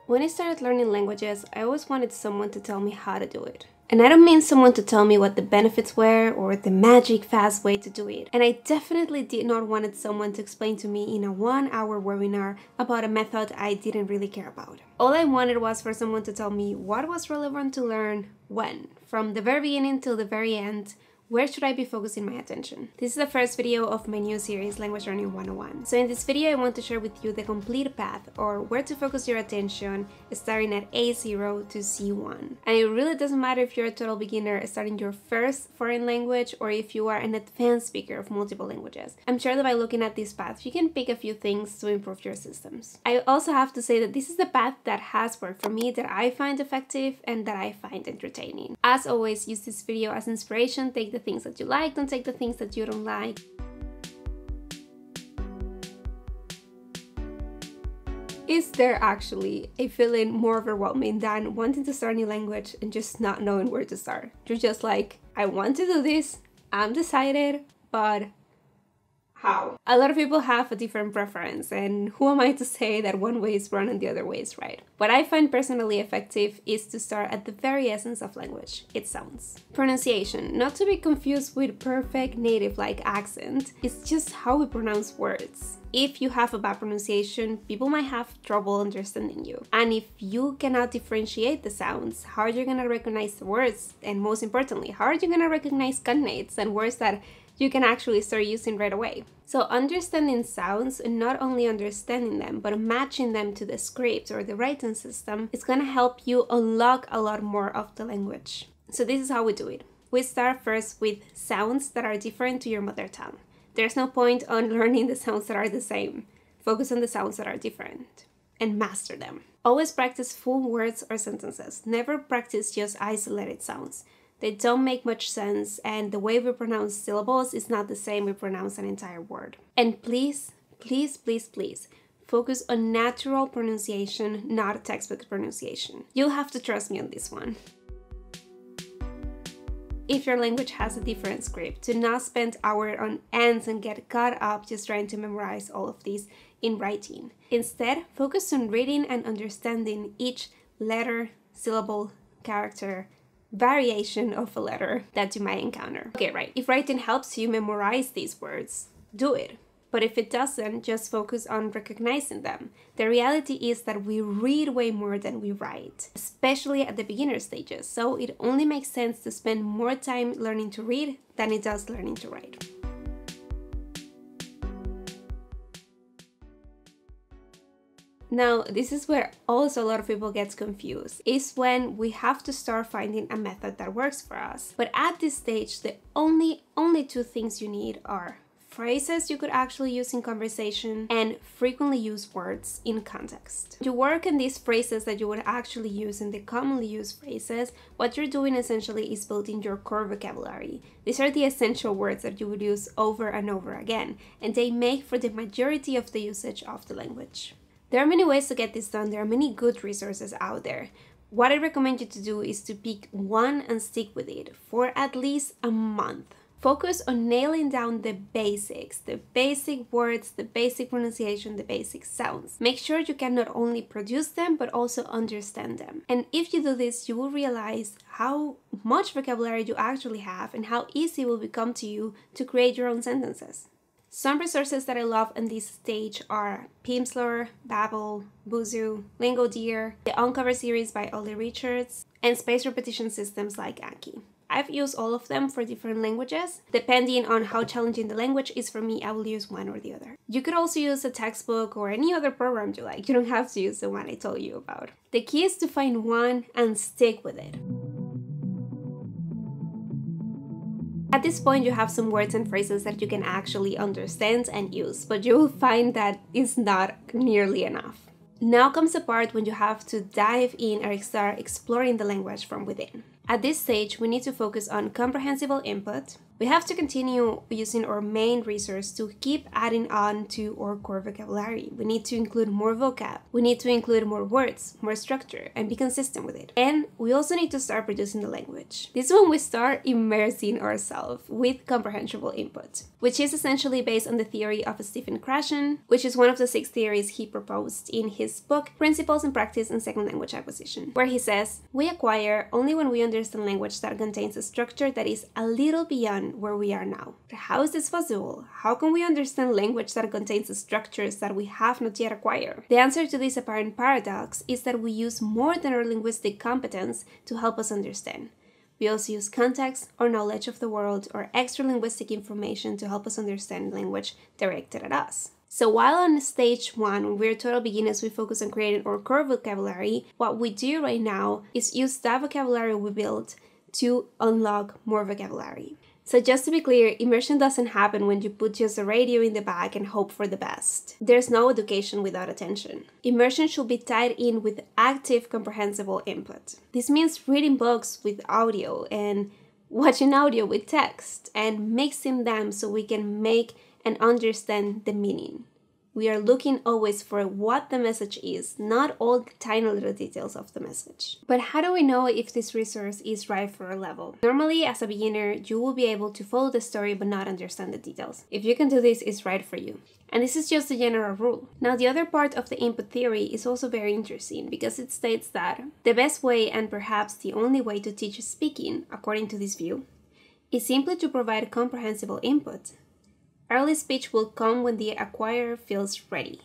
When I started learning languages, I always wanted someone to tell me how to do it. And I don't mean someone to tell me what the benefits were or the magic fast way to do it. And I definitely did not want someone to explain to me in a 1-hour webinar about a method I didn't really care about. All I wanted was for someone to tell me what was relevant to learn when, from the very beginning till the very end. Where should I be focusing my attention? This is the first video of my new series, Language Learning 101. So in this video, I want to share with you the complete path, or where to focus your attention, starting at A0 to C1. And it really doesn't matter if you're a total beginner starting your first foreign language, or if you are an advanced speaker of multiple languages. I'm sure that by looking at this path, you can pick a few things to improve your systems. I also have to say that this is the path that has worked for me, that I find effective, and that I find entertaining. As always, use this video as inspiration. Take the things that you like, don't take the things that you don't like. Is there actually a feeling more overwhelming than wanting to start a new language and just not knowing where to start? You're just like, I want to do this, I'm decided, but how? A lot of people have a different preference, and who am I to say that one way is wrong and the other way is right? What I find personally effective is to start at the very essence of language, its sounds. Pronunciation, not to be confused with perfect native-like accent, it's just how we pronounce words. If you have a bad pronunciation, people might have trouble understanding you. And if you cannot differentiate the sounds, how are you gonna recognize the words? And most importantly, how are you gonna recognize cognates and words that you can actually start using right away? So understanding sounds, and not only understanding them, but matching them to the script or the writing system, is gonna help you unlock a lot more of the language. So this is how we do it. We start first with sounds that are different to your mother tongue. There's no point on learning the sounds that are the same. Focus on the sounds that are different and master them. Always practice full words or sentences. Never practice just isolated sounds. They don't make much sense, and the way we pronounce syllables is not the same we pronounce an entire word. And please, please, please, please, focus on natural pronunciation, not textbook pronunciation. You'll have to trust me on this one. If your language has a different script, do not spend hours on ends and get caught up just trying to memorize all of these in writing. Instead, focus on reading and understanding each letter, syllable, character, variation of a letter that you might encounter. Okay, right, if writing helps you memorize these words, do it. But if it doesn't, just focus on recognizing them. The reality is that we read way more than we write, especially at the beginner stages. So it only makes sense to spend more time learning to read than it does learning to write. Now, this is where also a lot of people get confused, is when we have to start finding a method that works for us. But at this stage, the only two things you need are phrases you could actually use in conversation and frequently used words in context. You work on these phrases that you would actually use in the commonly used phrases. What you're doing essentially is building your core vocabulary. These are the essential words that you would use over and over again, and they make for the majority of the usage of the language. There are many ways to get this done. There are many good resources out there. What I recommend you to do is to pick one and stick with it for at least a month. Focus on nailing down the basics, the basic words, the basic pronunciation, the basic sounds. Make sure you can not only produce them, but also understand them. And if you do this, you will realize how much vocabulary you actually have and how easy it will become to you to create your own sentences. Some resources that I love in this stage are Pimsleur, Babbel, Busuu, Lingodeer, the Uncover series by Ollie Richards, and spaced repetition systems like Anki. I've used all of them for different languages. Depending on how challenging the language is for me, I will use one or the other. You could also use a textbook or any other program you like. You don't have to use the one I told you about. The key is to find one and stick with it. At this point, you have some words and phrases that you can actually understand and use, but you will find that it's not nearly enough. Now comes the part when you have to dive in or start exploring the language from within. At this stage, we need to focus on comprehensible input, We have to continue using our main resource to keep adding on to our core vocabulary. We need to include more vocab. We need to include more words, more structure, and be consistent with it. And we also need to start producing the language. This is when we start immersing ourselves with comprehensible input, which is essentially based on the theory of Stephen Krashen, which is one of the 6 theories he proposed in his book, Principles in Practice in Second Language Acquisition, where he says, we acquire only when we understand language that contains a structure that is a little beyond where we are now. How is this possible? How can we understand language that contains structures that we have not yet acquired? The answer to this apparent paradox is that we use more than our linguistic competence to help us understand. We also use context or knowledge of the world or extra linguistic information to help us understand language directed at us. So while on stage 1, when we're total beginners, we focus on creating our core vocabulary, what we do right now is use that vocabulary we built to unlock more vocabulary. So just to be clear, immersion doesn't happen when you put just a radio in the back and hope for the best. There's no education without attention. Immersion should be tied in with active, comprehensible input. This means reading books with audio and watching audio with text and mixing them so we can make and understand the meaning. We are looking always for what the message is, not all the tiny little details of the message. But how do we know if this resource is right for our level? Normally, as a beginner, you will be able to follow the story but not understand the details. If you can do this, it's right for you. And this is just a general rule. Now, the other part of the input theory is also very interesting because it states that the best way and perhaps the only way to teach speaking, according to this view, is simply to provide comprehensible input. Early speech will come when the acquirer feels ready.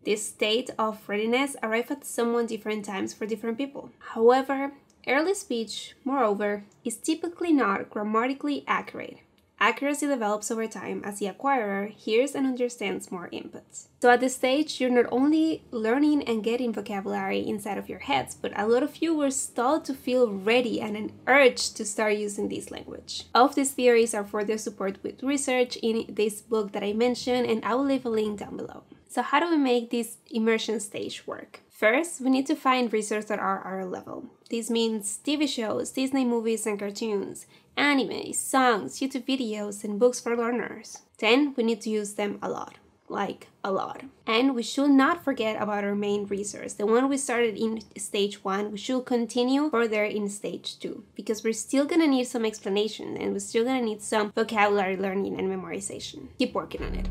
This state of readiness arrives at somewhat different times for different people. However, early speech, moreover, is typically not grammatically accurate. Accuracy develops over time as the acquirer hears and understands more inputs. So at this stage, you're not only learning and getting vocabulary inside of your heads, but a lot of you will start to feel ready and an urge to start using this language. All of these theories are further supported with research in this book that I mentioned, and I will leave a link down below. So how do we make this immersion stage work? First, we need to find resources that are our level. This means TV shows, Disney movies and cartoons, anime, songs, YouTube videos, and books for learners. Then, we need to use them a lot. Like, a lot. And we should not forget about our main resource. The one we started in stage 1, we should continue further in stage 2. Because we're still gonna need some explanation and we're still gonna need some vocabulary learning and memorization. Keep working on it.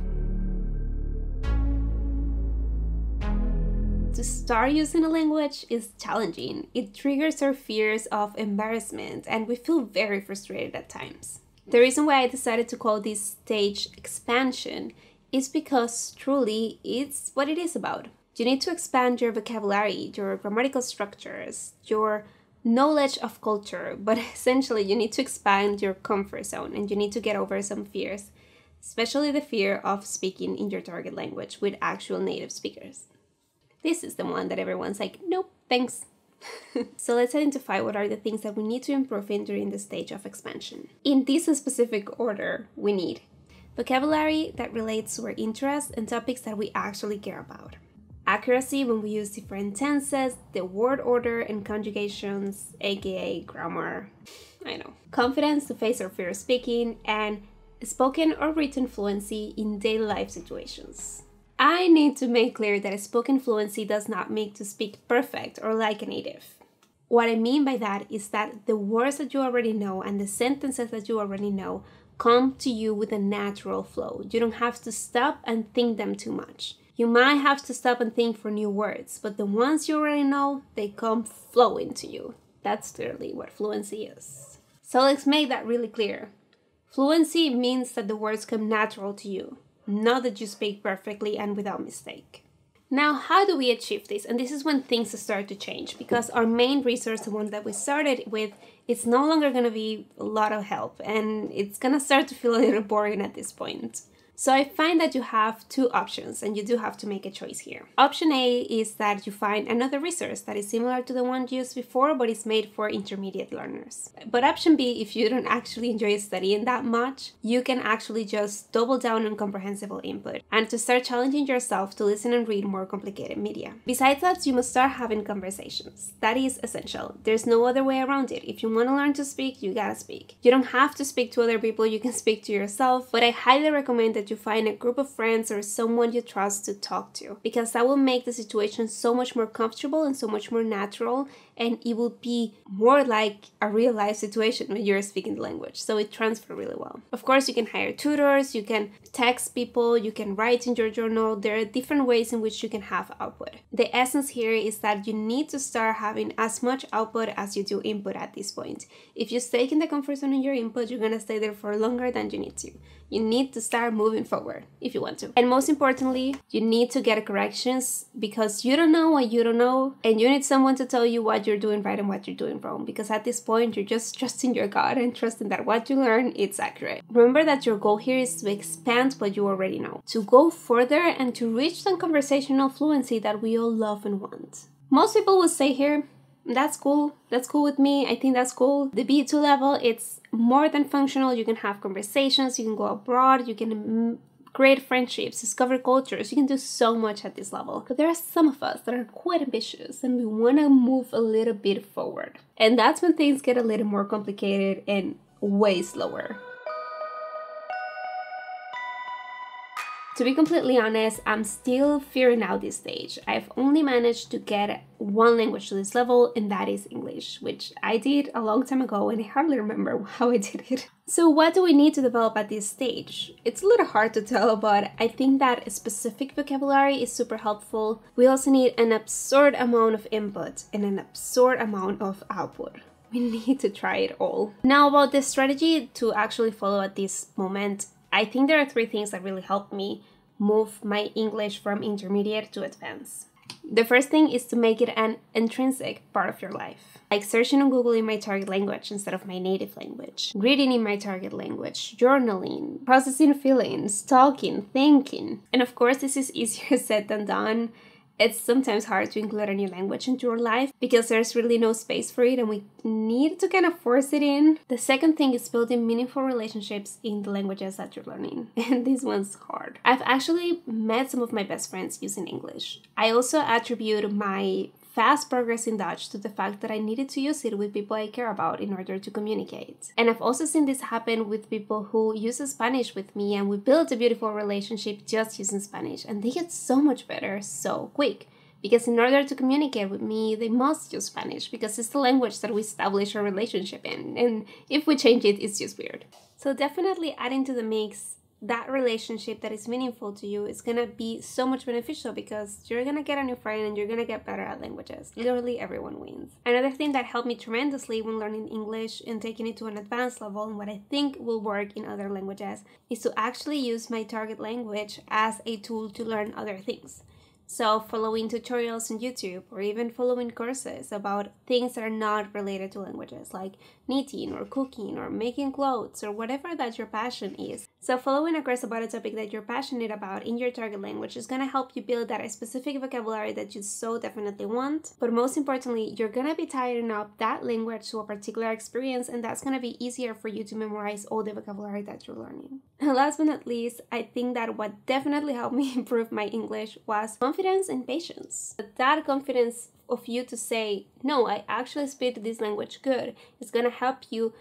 To start using a language is challenging. It triggers our fears of embarrassment and we feel very frustrated at times. The reason why I decided to call this stage expansion is because truly it's what it is about. You need to expand your vocabulary, your grammatical structures, your knowledge of culture, but essentially you need to expand your comfort zone and you need to get over some fears, especially the fear of speaking in your target language with actual native speakers. This is the one that everyone's like, nope, thanks. So let's identify what are the things that we need to improve in during the stage of expansion. In this specific order, we need vocabulary that relates to our interests and topics that we actually care about. Accuracy when we use different tenses, the word order and conjugations, aka grammar. I know. Confidence to face our fear of speaking, and spoken or written fluency in daily life situations. I need to make clear that spoken fluency does not mean to speak perfect or like a native. What I mean by that is that the words that you already know and the sentences that you already know come to you with a natural flow. You don't have to stop and think them too much. You might have to stop and think for new words, but the ones you already know, they come flowing to you. That's clearly what fluency is. So let's make that really clear. Fluency means that the words come natural to you. Not that you speak perfectly and without mistake. Now, how do we achieve this? And this is when things start to change because our main resource, the one that we started with, it's no longer going to be a lot of help and it's going to start to feel a little boring at this point. So I find that you have two options and you do have to make a choice here. Option A is that you find another resource that is similar to the one used before but is made for intermediate learners. But option B, if you don't actually enjoy studying that much, you can actually just double down on comprehensible input and to start challenging yourself to listen and read more complicated media. Besides that, you must start having conversations. That is essential. There's no other way around it. If you want to learn to speak, you gotta speak. You don't have to speak to other people, you can speak to yourself, but I highly recommend that you find a group of friends or someone you trust to talk to, because that will make the situation so much more comfortable and so much more natural, and it will be more like a real life situation when you're speaking the language, so it transfers really well. Of course, you can hire tutors, you can text people, you can write in your journal. There are different ways in which you can have output. The essence here is that you need to start having as much output as you do input at this point. If you stay in the comfort zone in your input, you're gonna stay there for longer than you need to. You need to start moving forward if you want to. And most importantly, you need to get corrections, because you don't know what you don't know, and you need someone to tell you what you're doing right and what you're doing wrong, because at this point, you're just trusting your gut and trusting that what you learn is accurate. Remember that your goal here is to expand what you already know, to go further and to reach the conversational fluency that we all love and want. Most people will say here, that's cool with me, I think that's cool. The B2 level, it's more than functional. You can have conversations, you can go abroad, you can create friendships, discover cultures, you can do so much at this level. But there are some of us that are quite ambitious and we want to move a little bit forward. And that's when things get a little more complicated and way slower. To be completely honest, I'm still figuring out this stage. I've only managed to get one language to this level, and that is English, which I did a long time ago and I hardly remember how I did it. So what do we need to develop at this stage? It's a little hard to tell, but I think that a specific vocabulary is super helpful. We also need an absurd amount of input and an absurd amount of output. We need to try it all. Now about the strategy to actually follow at this moment, I think there are three things that really helped me move my English from intermediate to advanced. The first thing is to make it an intrinsic part of your life. Like searching on Google in my target language instead of my native language, reading in my target language, journaling, processing feelings, talking, thinking. And of course, this is easier said than done. It's sometimes hard to include a new language into your life because there's really no space for it and we need to kind of force it in. The second thing is building meaningful relationships in the languages that you're learning. And this one's hard. I've actually met some of my best friends using English. I also attribute my fast progress in Dutch to the fact that I needed to use it with people I care about in order to communicate. And I've also seen this happen with people who use Spanish with me, and we build a beautiful relationship just using Spanish, and they get so much better so quick. Because in order to communicate with me, they must use Spanish because it's the language that we establish our relationship in, and if we change it, it's just weird. So definitely adding to the mix that relationship that is meaningful to you is gonna be so much beneficial because you're gonna get a new friend and you're gonna get better at languages. Literally everyone wins. Another thing that helped me tremendously when learning English and taking it to an advanced level, and what I think will work in other languages, is to actually use my target language as a tool to learn other things. So following tutorials on YouTube or even following courses about things that are not related to languages, like knitting or cooking or making clothes or whatever that your passion is. So following a course about a topic that you're passionate about in your target language is going to help you build that specific vocabulary that you so definitely want. But most importantly, you're going to be tying up that language to a particular experience, and that's going to be easier for you to memorize all the vocabulary that you're learning. And last but not least, I think that what definitely helped me improve my English was confidence and patience. That confidence of you to say, no, I actually speak this language good, is going to help you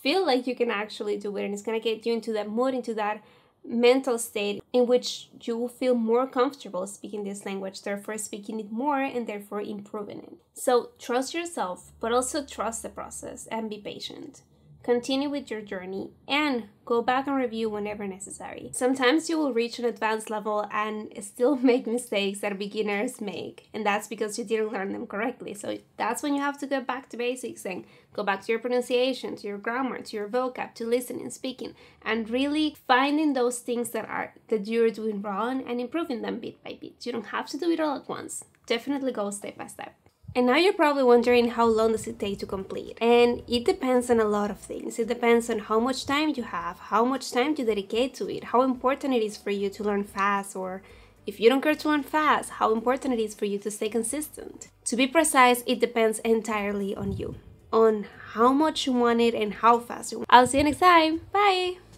feel like you can actually do it, and it's going to get you into that mood, into that mental state in which you will feel more comfortable speaking this language, therefore speaking it more and therefore improving it. So trust yourself, but also trust the process and be patient. Continue with your journey and go back and review whenever necessary. Sometimes you will reach an advanced level and still make mistakes that beginners make, and that's because you didn't learn them correctly. So that's when you have to go back to basics and go back to your pronunciation, to your grammar, to your vocab, to listening, speaking, and really finding those things that you're doing wrong and improving them bit by bit. You don't have to do it all at once. Definitely go step by step. And now you're probably wondering how long does it take to complete? And it depends on a lot of things. It depends on how much time you have, how much time you dedicate to it, how important it is for you to learn fast, or if you don't care to learn fast, how important it is for you to stay consistent. To be precise, it depends entirely on you, on how much you want it and how fast you want it. I'll see you next time. Bye!